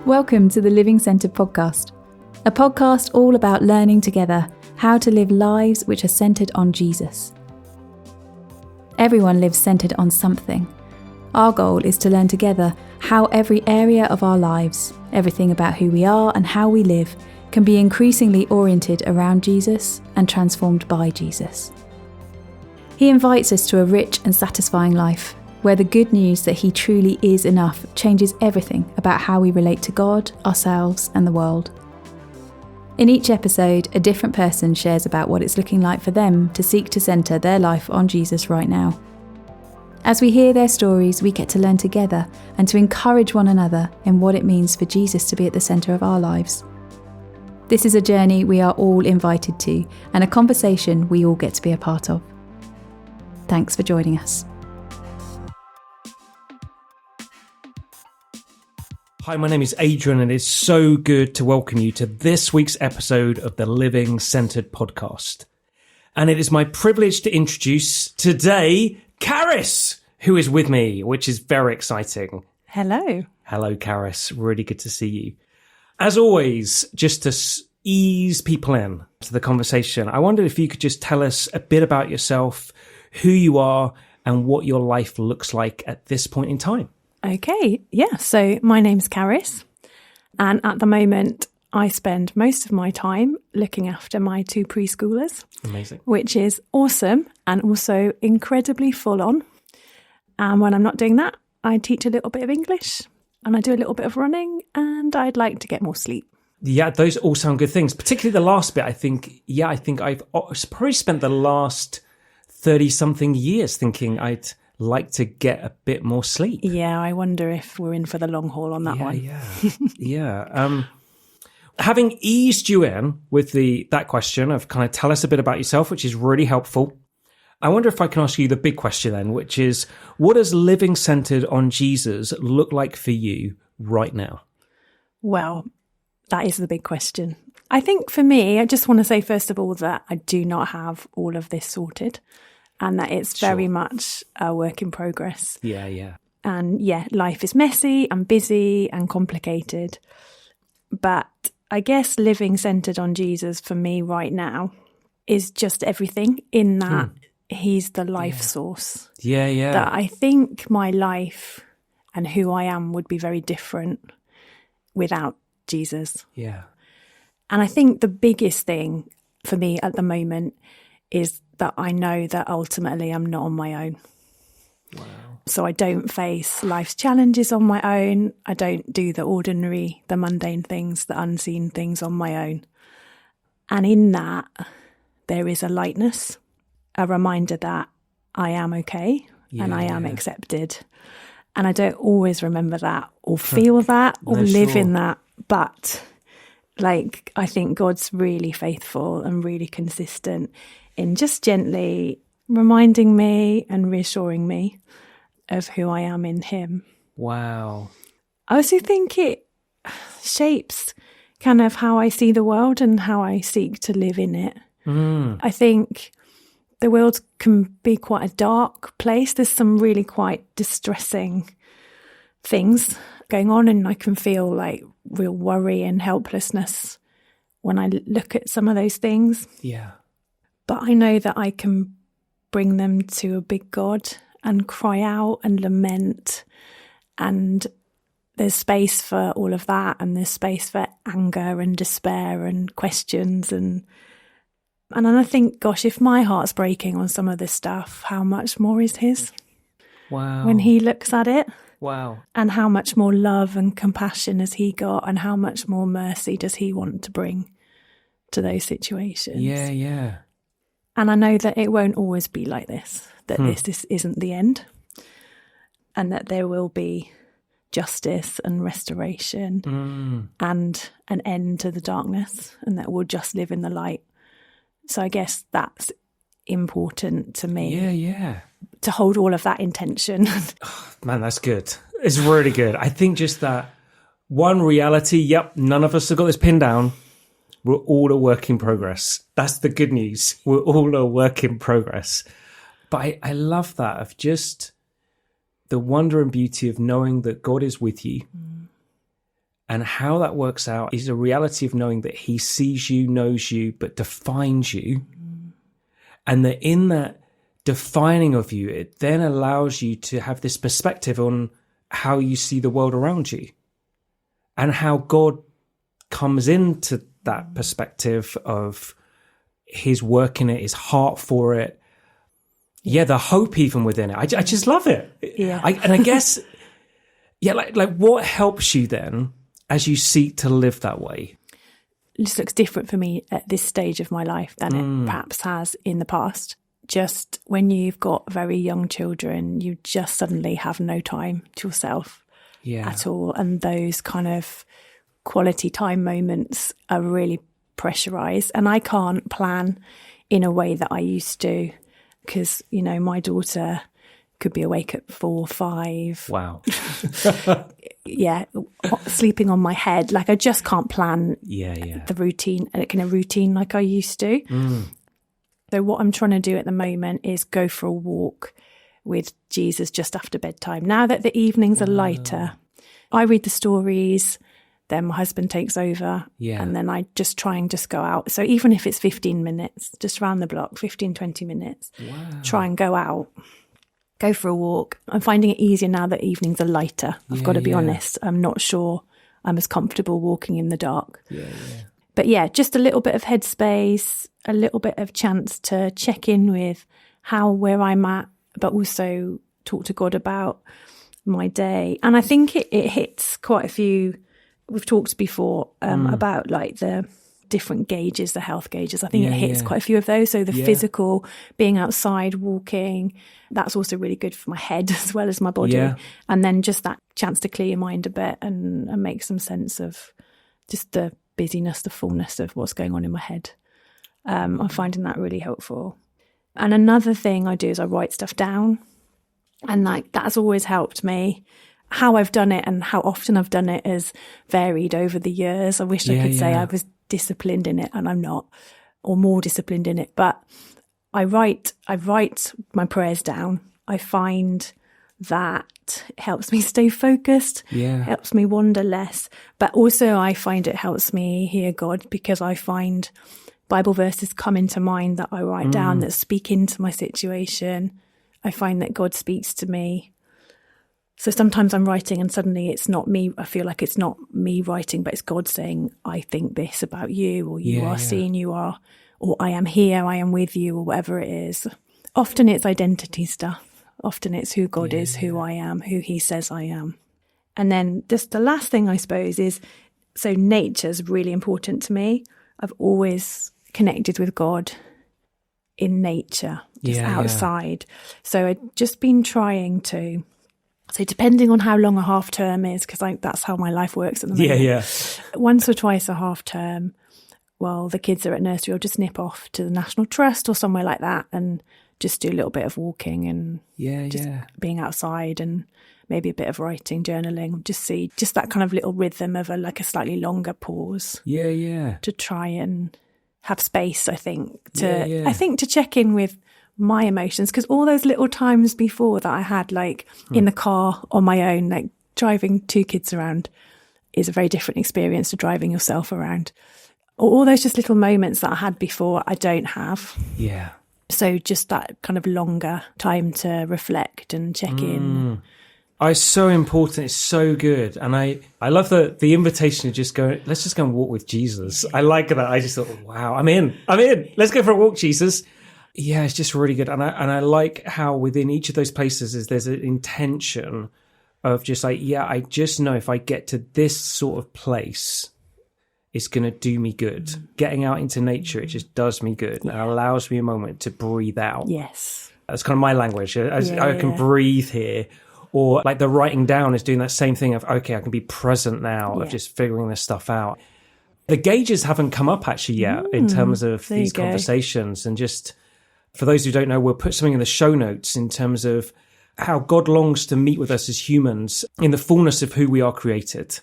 Welcome to the Living Centred podcast, a podcast all about learning together how to live lives which are centred on Jesus. Everyone lives centred on something. Our goal is to learn together how every area of our lives, everything about who we are and how we live, can be increasingly oriented around Jesus and transformed by Jesus. He invites us to a rich and satisfying life, where the good news that he truly is enough changes everything about how we relate to God, ourselves, and the world. In each episode, a different person shares about what it's looking like for them to seek to centre their life on Jesus right now. As we hear their stories, we get to learn together and to encourage one another in what it means for Jesus to be at the centre of our lives. This is a journey we are all invited to, and a conversation we all get to be a part of. Thanks for joining us. Hi, my name is Adrian, and it's so good to welcome you to this week's episode of the Living Centred podcast. And it is my privilege to introduce today Carys, who is with me, which is very exciting. Hello. Hello, Carys. Really good to see you. As always, just to ease people in to the conversation, I wondered if you could just tell us a bit about yourself, who you are, and what your life looks like at this point in time. Okay, yeah, so my name's Carys, and at the moment I spend most of my time looking after my two preschoolers. Amazing. Which is awesome and also incredibly full on. And when I'm not doing that, I teach a little bit of English and I do a little bit of running, and I'd like to get more sleep. Yeah, those all sound good things, particularly the last bit. I think I've probably spent the last 30-something years thinking I'd like to get a bit more sleep. Yeah, I wonder if we're in for the long haul on that one. Yeah. Having eased you in with that question of kind of tell us a bit about yourself, which is really helpful, I wonder if I can ask you the big question then, which is, what does living centered on Jesus look like for you right now? Well, that is the big question. I think for me, I just want to say, first of all, that I do not have all of this sorted, and that it's very much a work in progress. Yeah. And yeah, life is messy and busy and complicated. But I guess living centered on Jesus for me right now is just everything, in that he's the life source. Yeah. That I think my life and who I am would be very different without Jesus. Yeah. And I think the biggest thing for me at the moment is that I know that ultimately I'm not on my own. Wow. So I don't face life's challenges on my own. I don't do the ordinary, the mundane things, the unseen things on my own. And in that, there is a lightness, a reminder that I am okay and I am accepted. And I don't always remember that or feel that or live in that. But I think God's really faithful and really consistent in just gently reminding me and reassuring me of who I am in him. Wow. I also think it shapes kind of how I see the world and how I seek to live in it. I think the world can be quite a dark place. There's some really quite distressing things going on, and I can feel like real worry and helplessness when I look at some of those things. Yeah. But I know that I can bring them to a big God and cry out and lament. And there's space for all of that. And there's space for anger and despair and questions. And then I think, gosh, if my heart's breaking on some of this stuff, how much more is his? Wow. When he looks at it. Wow. And how much more love and compassion has he got? And how much more mercy does he want to bring to those situations? Yeah. And I know that it won't always be like this, that this isn't the end, and that there will be justice and restoration and an end to the darkness, and that we'll just live in the light. So I guess that's important to me. Yeah. To hold all of that in tension. Man, that's good. It's really good. I think just that one reality, none of us have got this pinned down. We're all a work in progress. That's the good news. We're all a work in progress. But I love that, of just the wonder and beauty of knowing that God is with you And how that works out is a reality of knowing that he sees you, knows you, but defines you. And that in that defining of you, it then allows you to have this perspective on how you see the world around you and how God comes into that perspective of his work in it, his heart for it. Yeah, the hope even within it. I just love it. Yeah. And I guess, yeah, like what helps you then as you seek to live that way? This looks different for me at this stage of my life than it perhaps has in the past. Just when you've got very young children, you just suddenly have no time to yourself at all. And those kind of quality time moments are really pressurized. And I can't plan in a way that I used to because, you know, my daughter could be awake at 4, 5. Wow. Yeah, sleeping on my head. Like I just can't plan the routine, kind of routine like I used to. So what I'm trying to do at the moment is go for a walk with Jesus just after bedtime. Now that the evenings are lighter, I read the stories, then my husband takes over, and then I just try and just go out. So even if it's 15 minutes, just round the block, 15, 20 minutes, try and go out, go for a walk. I'm finding it easier now that evenings are lighter. I've got to be honest. I'm not sure I'm as comfortable walking in the dark. But yeah, just a little bit of headspace, a little bit of chance to check in with where I'm at, but also talk to God about my day. And I think it hits quite a few. We've talked before about like the different gauges, the health gauges. I think it hits quite a few of those. So the physical, being outside, walking, that's also really good for my head as well as my body. And then just that chance to clear your mind a bit and make some sense of just the busyness, the fullness of what's going on in my head. I'm finding that really helpful. And another thing I do is I write stuff down, and like that's always helped me. How I've done it and how often I've done it has varied over the years. I wish I could say I was disciplined in it, and I'm not, or more disciplined in it. But I write my prayers down. I find that helps me stay focused, helps me wander less. But also I find it helps me hear God, because I find Bible verses come into mind that I write down that speak into my situation. I find that God speaks to me. So sometimes I'm writing and suddenly it's not me. I feel like it's not me writing, but it's God saying, I think this about you, or you are seeing, you are, or I am here, I am with you, or whatever it is. Often it's identity stuff. Often it's who God is, who I am, who he says I am. And then just the last thing I suppose is, so nature's really important to me. I've always connected with God in nature, just outside. So I've just been trying to, so depending on how long a half term is, because that's how my life works at the moment. Once or twice a half term, while the kids are at nursery, I'll just nip off to the National Trust or somewhere like that and just do a little bit of walking and being outside, and maybe a bit of writing, journaling, just that kind of little rhythm of a slightly longer pause. To try and have space, I think, to check in with my emotions, because all those little times before that I had, like in the car on my own, like driving 2 kids around, is a very different experience to driving yourself around. All those just little moments that I had before, I don't have. So just that kind of longer time to reflect and check in. It's so important. It's so good. And I love the invitation to just go, let's just go and walk with Jesus. I like that. I just thought, wow, I'm in. Let's go for a walk, Jesus. Yeah, it's just really good. And I like how within each of those places there's an intention of just like, I just know if I get to this sort of place, it's going to do me good. Getting out into nature, it just does me good. And it allows me a moment to breathe out. Yes. That's kind of my language. I can breathe here. Or like the writing down is doing that same thing of, okay, I can be present now, of just figuring this stuff out. The gauges haven't come up actually yet in terms of these conversations. And just for those who don't know, we'll put something in the show notes in terms of how God longs to meet with us as humans in the fullness of who we are created.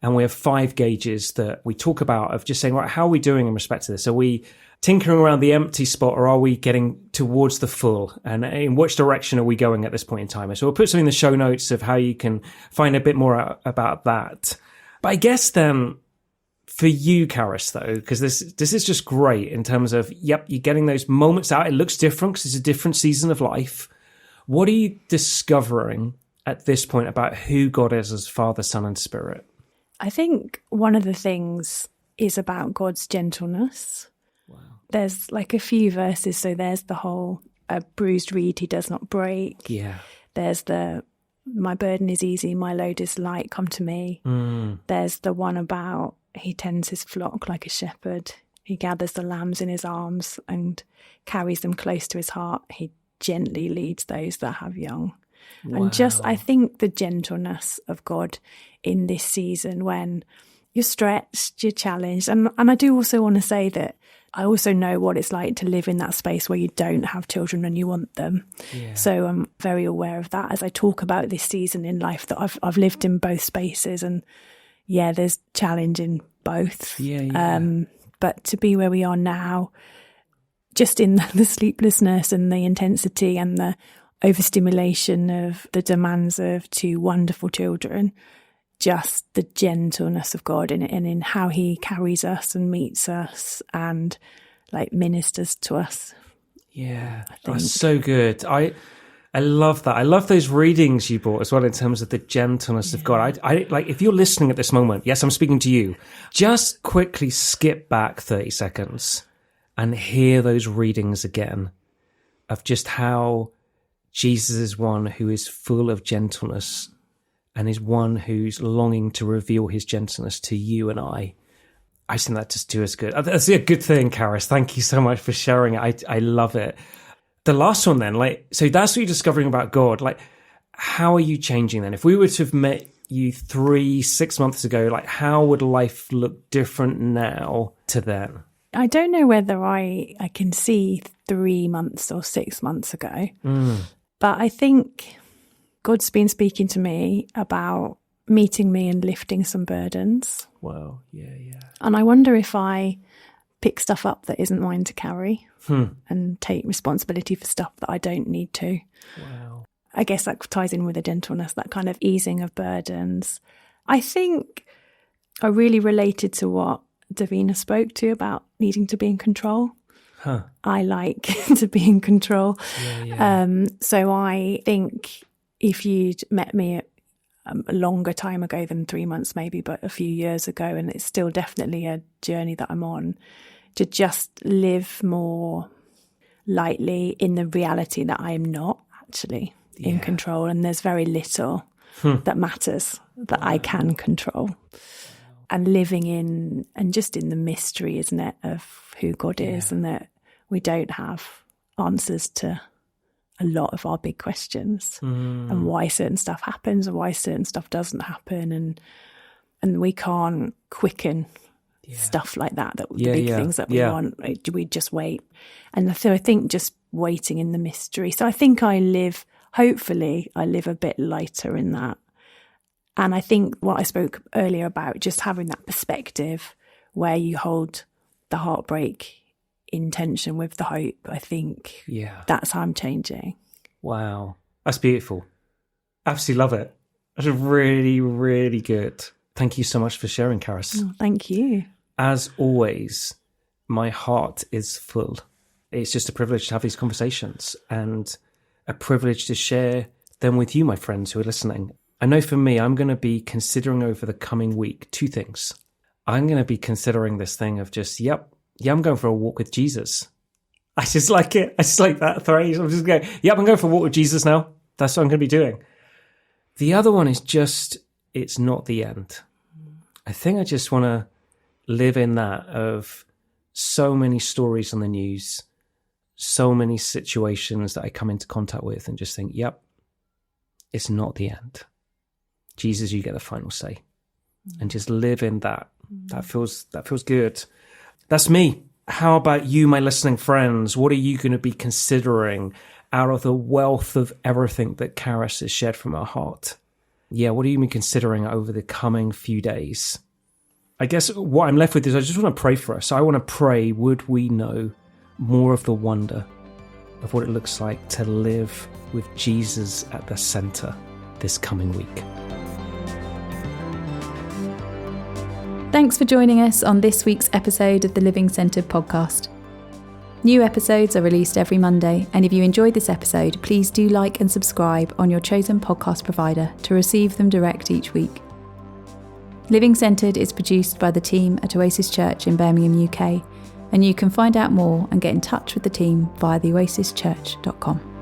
And we have 5 gauges that we talk about of just saying, right, how are we doing in respect to this? Are we tinkering around the empty spot, or are we getting towards the full? And in which direction are we going at this point in time? So we'll put something in the show notes of how you can find a bit more about that. But I guess then, for you, Carys, though, because this is just great in terms of, yep, you're getting those moments out. It looks different because it's a different season of life. What are you discovering at this point about who God is as Father, Son, and Spirit? I think one of the things is about God's gentleness. Wow. There's like a few verses. So there's the whole, a bruised reed he does not break. Yeah. There's the, my burden is easy, my load is light, come to me. There's the one about, he tends his flock like a shepherd. He gathers the lambs in his arms and carries them close to his heart. He gently leads those that have young. Wow. And just, I think the gentleness of God in this season when you're stretched, you're challenged. And I do also want to say that I also know what it's like to live in that space where you don't have children and you want them. Yeah. So I'm very aware of that as I talk about this season in life, that I've lived in both spaces, and yeah, there's challenge in both. But to be where we are now, just in the sleeplessness and the intensity and the overstimulation of the demands of two wonderful children, just the gentleness of God and in how he carries us and meets us and like ministers to us. Yeah, that's so good. I love that. I love those readings you brought as well in terms of the gentleness of God. I like, if you're listening at this moment, yes, I'm speaking to you, just quickly skip back 30 seconds and hear those readings again of just how Jesus is one who is full of gentleness and is one who's longing to reveal his gentleness to you and I. I think that just do us good. That's a good thing, Carys. Thank you so much for sharing it. I love it. The last one then, like, so that's what you're discovering about God. Like, how are you changing then? If we were to have met you 6 months ago, like, how would life look different now to then? I don't know whether I can see 3 months or 6 months ago, but I think God's been speaking to me about meeting me and lifting some burdens. Wow, yeah. And I wonder if I pick stuff up that isn't mine to carry and take responsibility for stuff that I don't need to. Wow. I guess that ties in with the gentleness, that kind of easing of burdens. I think I really related to what Davina spoke to about needing to be in control. I like to be in control. So I think if you'd met me a longer time ago than 3 months maybe, but a few years ago, and it's still definitely a journey that I'm on, to just live more lightly in the reality that I am not actually in control, and there's very little that matters that I can control. And living in, and just in the mystery, isn't it, of who God is, and that we don't have answers to a lot of our big questions and why certain stuff happens and why certain stuff doesn't happen, and we can't quicken stuff like that, the big things that we want. We just wait. And so I think just waiting in the mystery. So I think hopefully I live a bit lighter in that. And I think what I spoke earlier about, just having that perspective where you hold the heartbreak in tension with the hope, I think that's how I'm changing. Wow. That's beautiful. Absolutely love it. That's really, really good. Thank you so much for sharing, Carys. Oh, thank you. As always, my heart is full. It's just a privilege to have these conversations and a privilege to share them with you, my friends who are listening. I know for me, I'm going to be considering over the coming week 2 things. I'm going to be considering this thing of just, I'm going for a walk with Jesus. I just like it. I just like that phrase. I'm just going, I'm going for a walk with Jesus now. That's what I'm going to be doing. The other one is just, it's not the end. I think I just want to live in that of so many stories on the news, so many situations that I come into contact with and just think, it's not the end. Jesus, you get the final say. And just live in that. That feels good. That's me. How about you, my listening friends? What are you going to be considering out of the wealth of everything that Carys has shared from her heart? What are you considering over the coming few days? I guess what I'm left with is I just want to pray for us. I want to pray, would we know more of the wonder of what it looks like to live with Jesus at the center this coming week. Thanks for joining us on this week's episode of the Living Centred podcast. New episodes are released every Monday, and if you enjoyed this episode, please do like and subscribe on your chosen podcast provider to receive them direct each week. Living Centred is produced by the team at Oasis Church in Birmingham, UK, and you can find out more and get in touch with the team via theoasischurch.com.